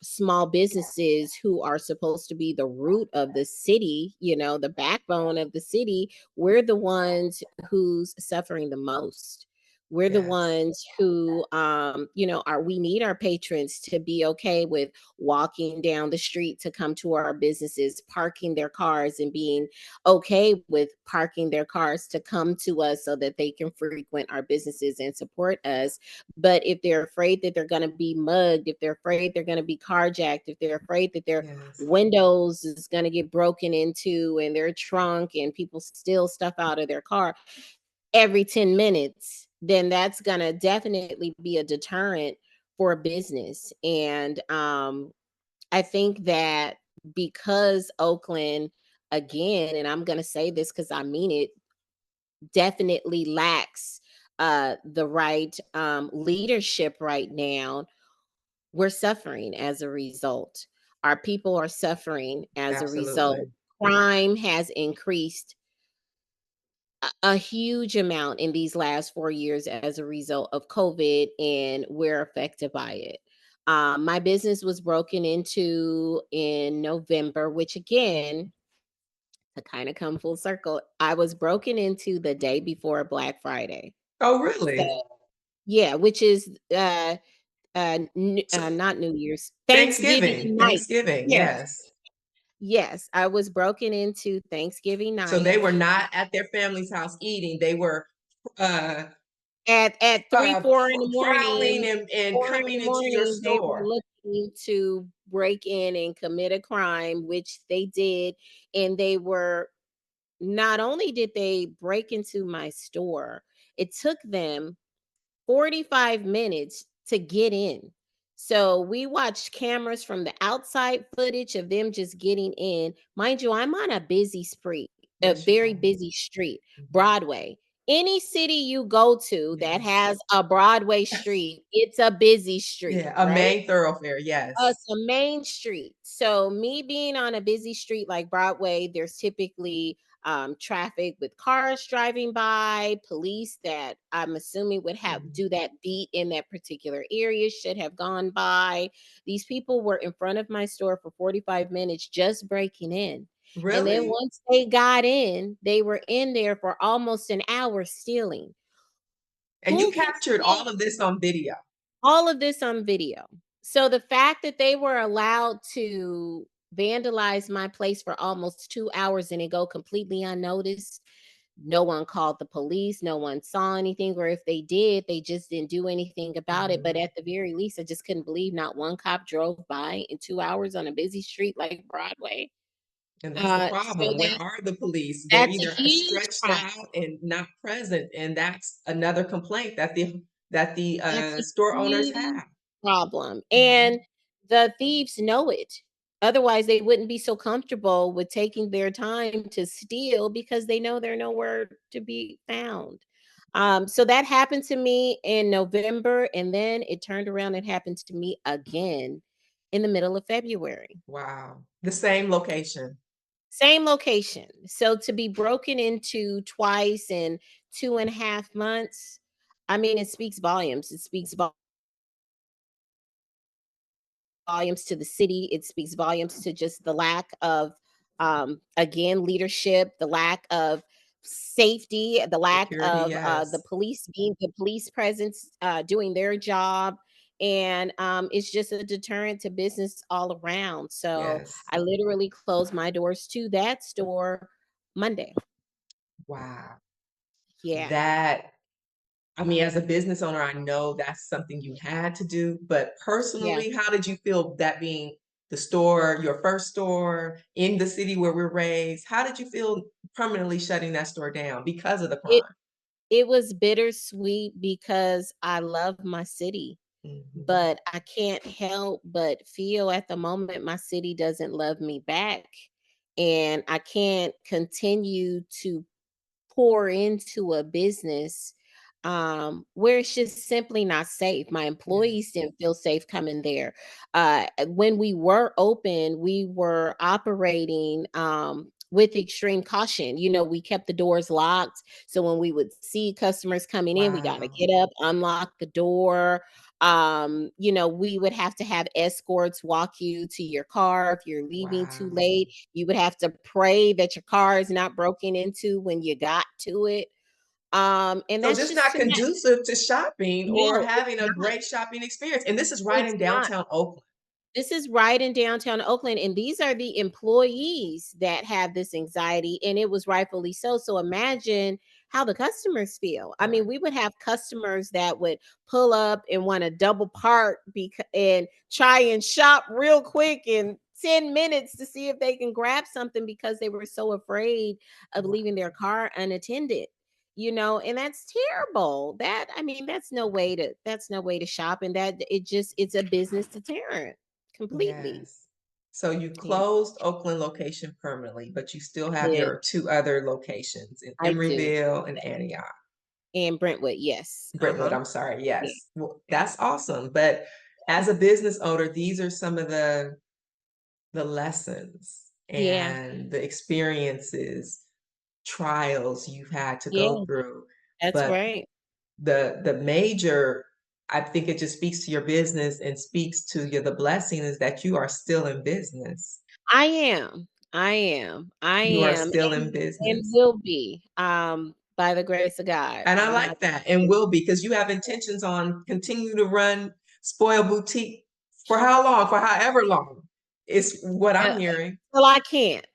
small businesses who are supposed to be the root of the city, the backbone of the city, we're the ones who's suffering the most. We're the Yes. ones who, we need our patrons to be okay with walking down the street to come to our businesses, parking their cars and being okay with parking their cars to come to us so that they can frequent our businesses and support us. But if they're afraid that they're going to be mugged, if they're afraid they're going to be carjacked, if they're afraid that their Yes. windows is going to get broken into and their trunk and people steal stuff out of their car every 10 minutes, then that's going to definitely be a deterrent for a business. And I think that because Oakland, again, and I'm going to say this because I mean it, definitely lacks the right leadership right now, we're suffering as a result. Our people are suffering as a result. Absolutely. Crime has increased a huge amount in these last 4 years as a result of COVID, and we're affected by it. My business was broken into in November, which again, to kind of come full circle, I was broken into the day before Black Friday. Oh, So, really? yeah, which is So not New Year's, Thanksgiving. Thanksgiving night. Thanksgiving. Yes, Yes. yes, I was broken into Thanksgiving So night they were not at their family's house eating. They were uh at 3, 4 in the prowling morning. and 4 in coming the into your morning, they were store. looking to break in and commit a crime, which they did, and they were not only did they break into my store, it took them 45 minutes to get in. So we watched cameras from the outside footage of them just getting in. Mind you, I'm on a busy street, a Yes, you very are. busy street, Mhm. Broadway. Any city you go to that Yes. has a Broadway street, it's a busy street, Yeah, a right? main thoroughfare. It's Yes. a main street. So me being on a busy street like Broadway, there's typically traffic with cars driving by, police that I'm assuming would have Mhm. do that beat in that particular area should have gone by. These people were in front of my store for 45 minutes just breaking in. And then Really? once they got in, they were in there for almost an hour stealing. And you Who can captured say all of this on video. all of this on video? So the fact that they were allowed to vandalize my place for almost 2 hours and it go completely unnoticed, no one called the police, no one saw anything, or if they did, they just didn't do anything about it. But Mhm. at the very least, I just couldn't believe not one cop drove by in 2 hours on a busy street like Broadway. And that's the So problem. Where are the police? They're that's a either huge stretched problem. out and not present, and that's another complaint that the That's a store owners huge have. problem, and Mhm. the thieves know it. Otherwise, they wouldn't be so comfortable with taking their time to steal because they know they're nowhere to be found. So that happened to me in November, and then it turned around and happened to me again in the middle of February. Wow. The same location. Same location. So to be broken into twice in 2.5 months, I mean, it speaks volumes. It speaks volumes to the city. It speaks volumes to just the lack of, again, leadership, the lack of safety, the lack Security, of the yes. police being the police presence doing their job. And it's just a deterrent to business all around. So Yes. I literally closed my doors to that store Monday. Wow. Yeah. That I mean, as a business owner, I know that's something you had to do, but Yeah. personally, how did you feel that being the store, your first store in the city where we're raised? How did you feel permanently shutting that store down because of the It crime? it was bittersweet because I love my city. Mhm. But I can't help but feel at the moment my city doesn't love me back. And I can't continue to pour into a business where it's just simply not safe. My employees Yes. didn't feel safe coming there. When we were open, we were operating with extreme caution. We kept the doors locked. So when we would see customers coming in, we got to Wow. get up, unlock the door. We would have to have escorts walk you to your car. If you're leaving too Wow. late, you would have to pray that your car is not broken into when you got to it. And So that's just just not too much. conducive to shopping or No, it's having a not. great shopping experience. And this is right It's in not. downtown Oakland. This is right in downtown Oakland, and these are the employees that have this anxiety, and it was rightfully so. So imagine how the customers feel. I mean, Right. we would have customers that would pull up and want to double park and try and shop real quick in 10 minutes to see if they can grab something because they were so afraid of Wow. leaving their car unattended. And that's terrible. That's no way to shop, and that it's a business deterrent. Completely. Yes. So you Yeah, closed Oakland location permanently, but you still I have did. your two other locations in I do. Emeryville and Antioch. And Brentwood, yes. Brentwood, Uh-huh. I'm sorry. Yeah. Yes. Well, that's awesome. But as a business owner, these are some of the lessons Yeah. and the experiences, trials you've had to go Yeah, through. that's But right. the major, I think it just speaks to your business and speaks to the blessing is that you are still in business. I am. I am. I You are am still in and business. will be, by the grace of God. And I I'm not like that and will be because you have intentions on continue to run Spoil Boutique for how long? For however long. It's what uh, I'm hearing. till I can't.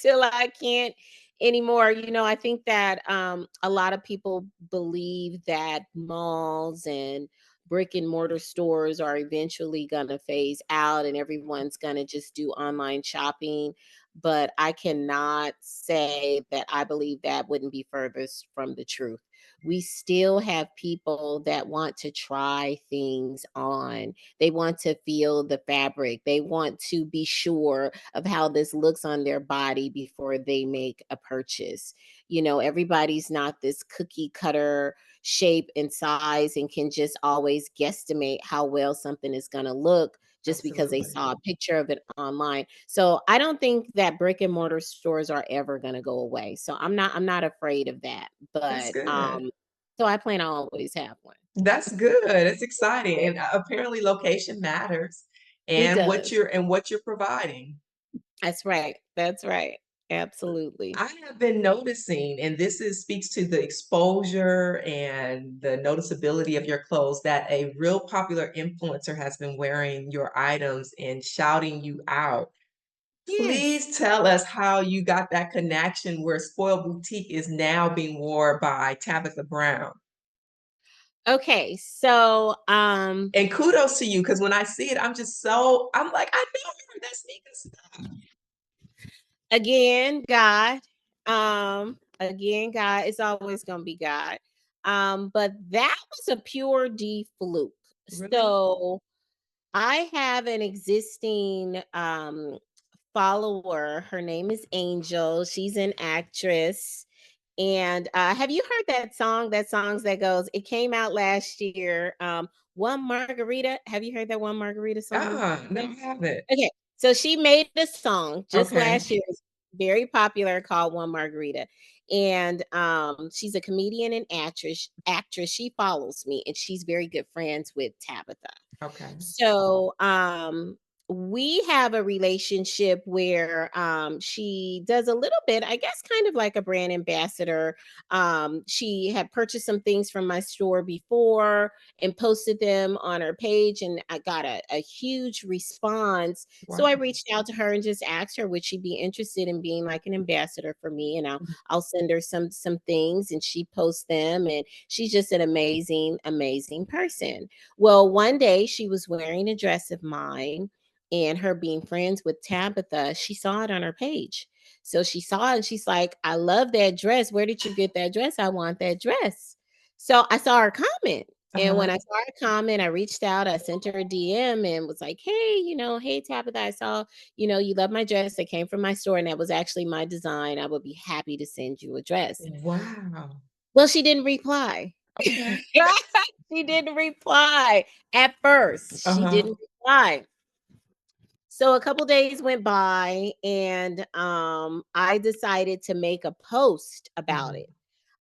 Till I can't anymore. I think that a lot of people believe that malls and brick and mortar stores are eventually going to phase out and everyone's going to just do online shopping. But I cannot say that I believe that wouldn't be furthest from the truth. We still have people that want to try things on. They want to feel the fabric. They want to be sure of how this looks on their body before they make a purchase. Everybody's not this cookie cutter shape and size and can just always guesstimate how well something is going to look just because they Absolutely. saw a picture of it online. So I don't think that brick and mortar stores are ever going to go away. So I'm not afraid of that. That's But good. so I plan to always have one. That's good. It's exciting. And apparently location matters It and does. what you're providing. That's right. That's right. Absolutely. I have been noticing, and this is speaks to the exposure and the noticeability of your clothes, that a real popular influencer has been wearing your items and shouting you out. Yes. Please tell us how you got that connection where Spoiled Boutique is now being worn by Tabitha Brown. Okay. So, And kudos to you, because when I see it, I'm like, I know her, that sneaker stuff. again, God, again, God, it's always going to be God. But that was a pure D fluke. Really? So I have an existing, follower. Her name is Angel. She's an actress. And have you heard that song? That songs that goes, it came out last year. One Margarita. Have you heard that One Margarita song? No, I haven't. Okay. So she made a song just Okay. last year. It's very popular called One Margarita. And she's a comedian and actress. She follows me and she's very good friends with Tabitha. Okay. So, we have a relationship where she does a little bit, I guess, kind of like a brand ambassador. She had purchased some things from my store before and posted them on her page, and I got a huge response. So I Wow. reached out to her and just asked her, would she be interested in being like an ambassador for me? And I'll send her some things, and she posts them, and she's just an amazing person. Well, one day she was wearing a dress of mine, and her being friends with Tabitha, she saw it on her page. So she saw it and she's like, I love that dress. Where did you get that dress? I want that dress. So I saw her comment. And when Uh-huh. I saw her comment, I reached out, I sent her a DM and was like, hey, hey, Tabitha, I saw, you love my dress that came from my store. And that was actually my design. I would be happy to send you a dress. Wow. Well, she didn't reply. Okay. She didn't reply at first. She Uh-huh. didn't reply. So a couple days went by and I decided to make a post about it. Mhm.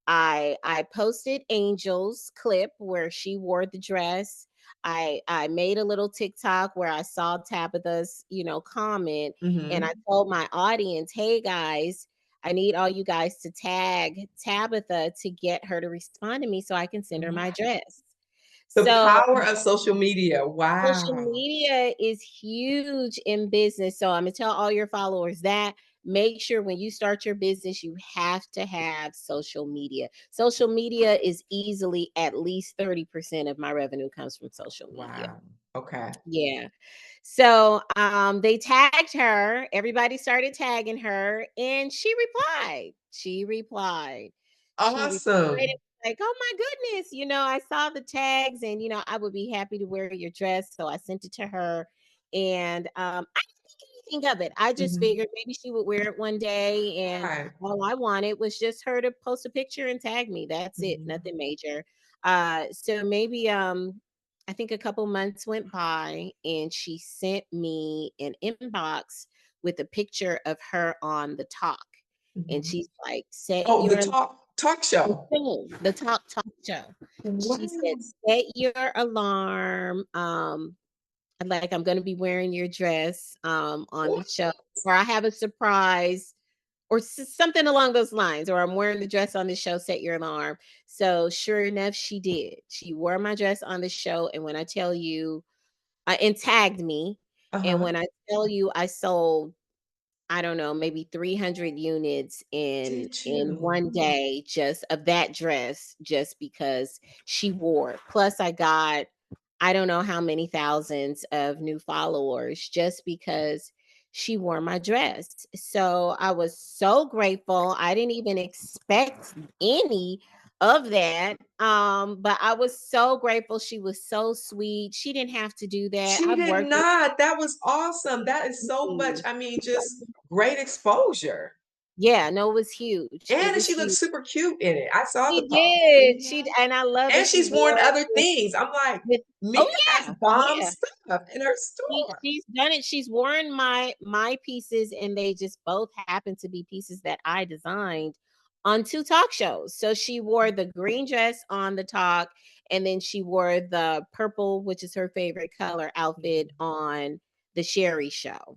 I posted Angel's clip where she wore the dress. I made a little TikTok where I saw Tabitha's, comment, and I Mhm. told my audience, "Hey guys, I need all you guys to tag Tabitha to get her to respond to me so I can send her my Wow. dress." The So power of social media. social Wow. media is huge in business. So I'm gonna tell all your followers that make sure when you start your business, you have to have social media. Social media is easily at least 30% of my revenue comes from social media. Wow. Okay. Yeah. So they tagged her, everybody started tagging her, and she replied. She replied. She replied and Awesome. was like, "Oh my goodness, I saw the tags and I would be happy to wear your dress." So I sent it to her and I didn't think anything of it. I just Mhm. figured maybe she would wear it one day and Right. all I wanted was just her to post a picture and tag me. That's it. Mhm. Nothing major. So maybe I think a couple months went by and she sent me an inbox with a picture of her on the talk. And Mhm. she's like, set Oh, the your talk show. the talk show. She said, Wow. set your alarm. Like I'm gonna be wearing your dress on the What? show, or I have a surprise or something along those lines, or I'm wearing the dress on the show, set your alarm. So sure enough, she did. She wore my dress on the show, and when I tell you, and tagged me, and Uh-huh. when I tell you, I sold, I don't know, maybe 300 units Did in you? one day just of that dress, just because she wore it. Plus, I got I don't know how many thousands of new followers just because she wore my dress. So I was so grateful. I didn't even expect any of that. But I was so grateful. She was so sweet. She didn't have to do that. She I've did worked with not. That was awesome. That is so much, you. I mean, just great exposure. Yeah, no, it was huge. It And was she looks huge. super cute in it. I saw the She post. did. Mhm. And I love And that she she's wore worn it other things. I'm like, with oh Mia has yeah, bomb yeah. stuff in her store. She's done it. She's worn my pieces, and they just both happen to be pieces that I designed on 2 talk shows. So she wore the green dress on the talk, and then she wore the purple, which is her favorite color, outfit Mhm. on the Sherry show.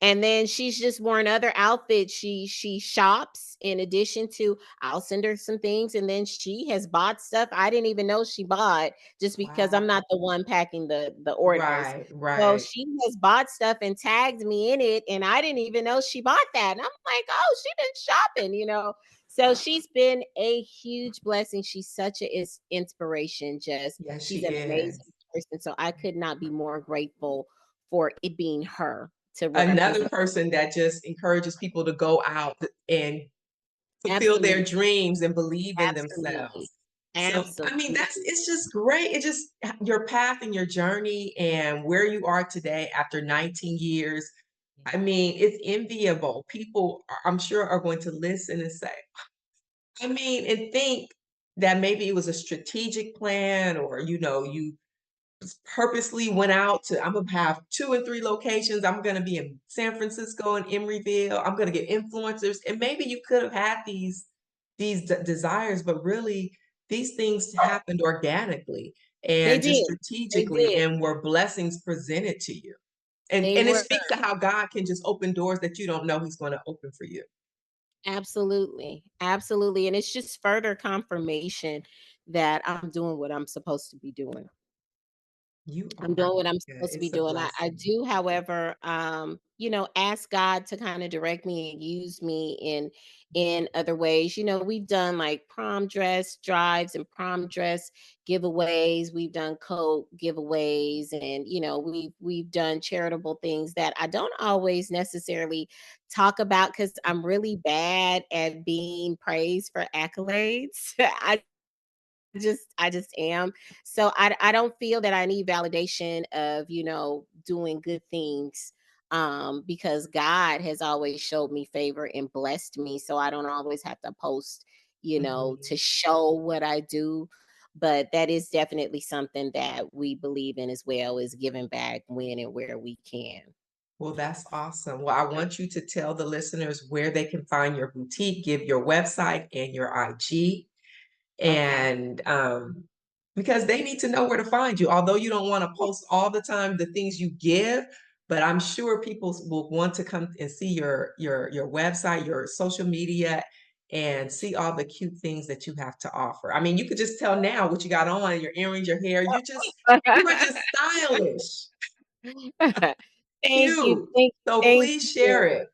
And then she's just worn other outfits. She shops in addition to I'll send her some things, and then she has bought stuff I didn't even know she bought just because I'm Wow. not the one packing the orders. Right, So right. she has bought stuff and tagged me in it, and I didn't even know she bought that. And I'm like, "Oh, she been shopping." So she's been a huge blessing. She's such a is inspiration. Just Yes, she's she an amazing is. person. So I could not be more grateful for it being her to Another represent. person that just encourages people to go out and fulfill their Absolutely, dreams and believe in absolutely, themselves. So, I mean, absolutely. it's just great. It just your path and your journey and where you are today after 19 years. I mean, it's enviable. People, I'm sure, are going to listen and say, I mean, and think that maybe it was a strategic plan or, you purposely went out to I'm gonna have 2 and 3 locations. I'm gonna be in San Francisco and Emeryville. I'm gonna get influencers, and maybe you could have had these desires, but really these things happened organically They and just did, they strategically did. and were blessings presented to you. And They and it were. speaks to how God can just open doors that you don't know He's going to open for you. Absolutely, absolutely, and it's just further confirmation that I'm doing what I'm supposed to be doing. You I'm are. doing what I'm Yeah, supposed to be it's a doing. I blessing. do, however, ask God to kind of direct me and use me in other ways. We've done like prom dress drives and prom dress giveaways. We've done coat giveaways, and we've done charitable things that I don't always necessarily talk about because I'm really bad at being praised for accolades. I just am. So I don't feel that I need validation of, doing good things because God has always showed me favor and blessed me. So I don't always have to post, to Mhm. show what I do. But that is definitely something that we believe in as well is giving back when and where we can. Well, that's awesome. Well, I want you to tell the listeners where they can find your boutique, give your website and your IG. Okay. And because they need to know where to find you. Although you don't want to Yeah. post all the time the things you give, but I'm sure people will want to come and see your website, your social media, and see all the cute things that you have to offer. I mean, you could just tell now what you got on, your earrings, your hair. You are just stylish, Thank you, cute. thank you, So thank please share you. it.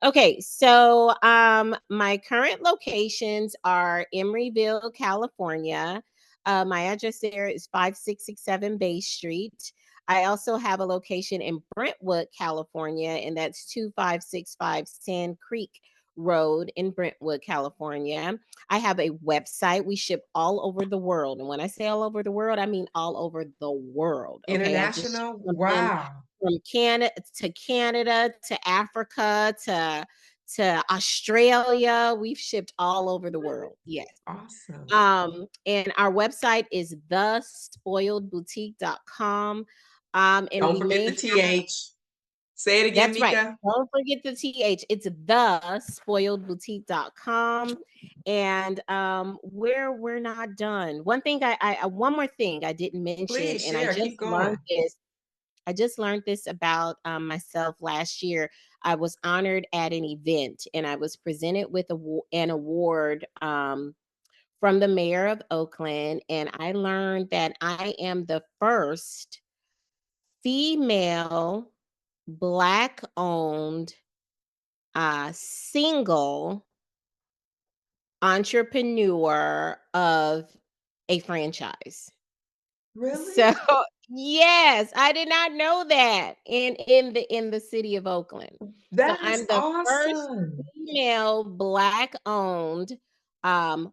Okay, so my current locations are Emeryville, California. My address there is 5667 Bay Street. I also have a location in Brentwood, California, and that's 2565 Sand Creek Road in Brentwood, California. I have a website. We ship all over the world. And when I say all over the world, I mean all over the world. Okay. I just ship International? something Wow. from Canada to Africa to Australia. We've shipped all over the Really? world. Yes. Awesome. And our website is thespoiledboutique.com. And Don't we forget may the have TH. Say it again, that's right. Mika. Don't forget the TH. It's thespoiledboutique.com. And we're not done. One thing one more thing I didn't mention, Please and I share. just Keep learned going. this about myself last year. I was honored at an event and I was presented with an award from the mayor of Oakland. And I learned that I am the first female Black owned single entrepreneur of a franchise. So, Really? yes, I did not know that in the city of Oakland. So, That is I'm the first awesome. female Black-owned,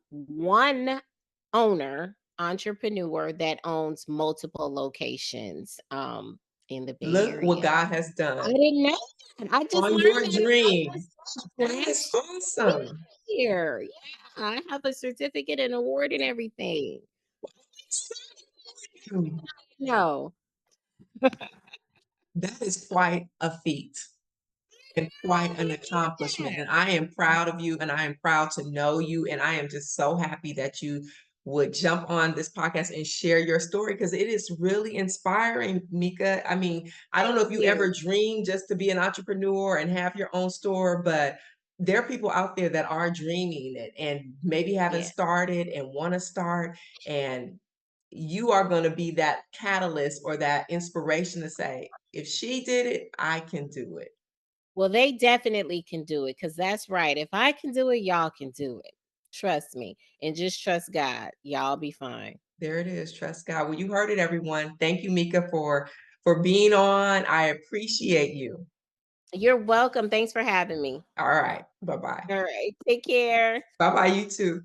one owner, entrepreneur that owns multiple locations, in the Bay Look what Area. God has I done didn't know that. I just on learned your that dream. That is last awesome. year. Yeah, I have a certificate and award and everything. No. That is quite a feat. And quite an accomplishment. And I am proud of you and I am proud to know you. And I am just so happy that you would jump on this podcast and share your story because it is really inspiring, Mika. I mean, I don't know if you ever You. dreamed just to be an entrepreneur and have your own store, but there are people out there that are dreaming it and maybe haven't Yeah. started and want to start. And you are going to be that catalyst or that inspiration to say, if she did it, I can do it. Well, they definitely can do it because that's right. If I can do it, y'all can do it. Trust me. And just trust God. Y'all be fine. There it is. Trust God. Well, you heard it, everyone. Thank you, Mika, for being on. I appreciate you. You're welcome. Thanks for having me. All right. Bye bye. All right. Take care. Bye bye. You too.